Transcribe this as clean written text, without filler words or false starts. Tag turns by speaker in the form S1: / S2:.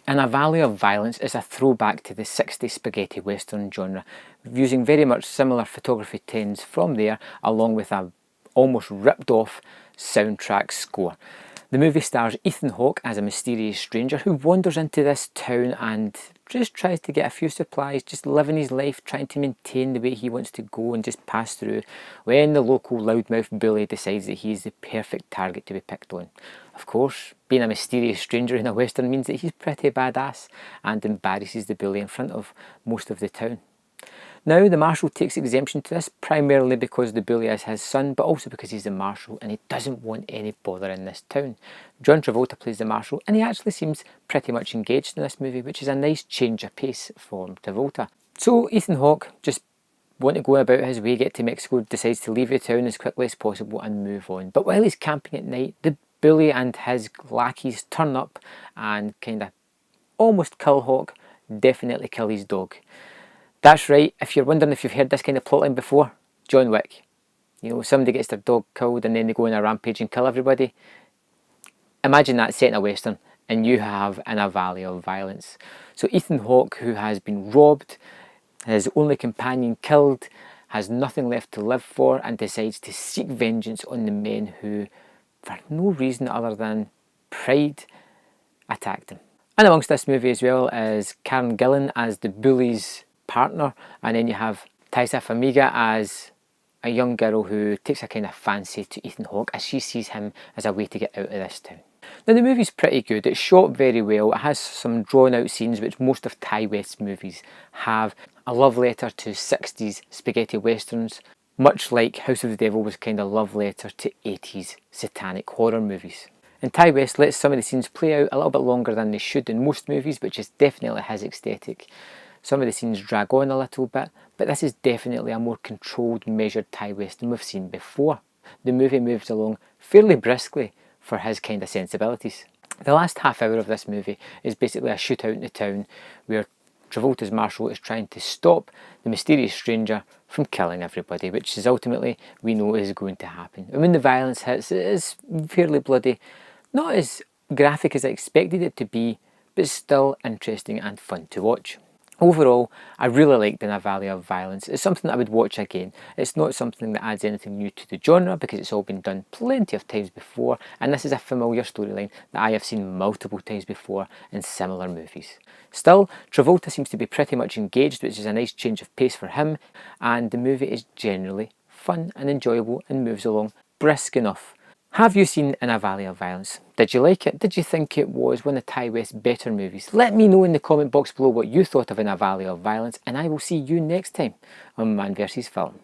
S1: And A Valley of Violence is a throwback to the 60s spaghetti western genre, using very much similar photography trends from there, along with a almost ripped off soundtrack score. The movie stars Ethan Hawke as a mysterious stranger who wanders into this town and just tries to get a few supplies, just living his life, trying to maintain the way he wants to go and just pass through, when the local loudmouth bully decides that he's the perfect target to be picked on. Of course, being a mysterious stranger in a western means that he's pretty badass and embarrasses the bully in front of most of the town. Now, the Marshal takes exemption to this, primarily because the bully is his son, but also because he's the Marshal and he doesn't want any bother in this town. John Travolta plays the Marshal and he actually seems pretty much engaged in this movie, which is a nice change of pace for Travolta. So Ethan Hawke, just want to go about his way, get to Mexico, decides to leave the town as quickly as possible and move on. But while he's camping at night, the bully and his lackeys turn up and kind of almost kill Hawke, definitely kill his dog. That's right, if you're wondering if you've heard this kind of plotline before, John Wick. You know, somebody gets their dog killed and then they go on a rampage and kill everybody. Imagine that set in a western and you have In A Valley of Violence. So Ethan Hawke, who has been robbed, his only companion killed, has nothing left to live for and decides to seek vengeance on the men who, for no reason other than pride, attacked him. And amongst this movie as well is Karen Gillan as the bully's partner, and then you have Taissa Farmiga as a young girl who takes a kind of fancy to Ethan Hawke as she sees him as a way to get out of this town. Now the movie's pretty good, it's shot very well, it has some drawn out scenes which most of Ty West's movies have. A love letter to 60s spaghetti westerns, much like House of the Devil was kind of love letter to 80s satanic horror movies. And Ty West lets some of the scenes play out a little bit longer than they should in most movies, which is definitely his aesthetic. Some of the scenes drag on a little bit, but this is definitely a more controlled, measured Ty West than we've seen before. The movie moves along fairly briskly for his kind of sensibilities. The last half hour of this movie is basically a shootout in the town where Travolta's Marshal is trying to stop the mysterious stranger from killing everybody, which is ultimately, we know, is going to happen. And when the violence hits, it is fairly bloody. Not as graphic as I expected it to be, but still interesting and fun to watch. Overall, I really liked In A Valley of Violence. It's something that I would watch again. It's not something that adds anything new to the genre because it's all been done plenty of times before, and this is a familiar storyline that I have seen multiple times before in similar movies. Still, Travolta seems to be pretty much engaged, which is a nice change of pace for him, and the movie is generally fun and enjoyable and moves along brisk enough. Have you seen In A Valley of Violence? Did you like it? Did you think it was one of Ty West's better movies? Let me know in the comment box below what you thought of In A Valley of Violence, and I will see you next time on Man vs Film.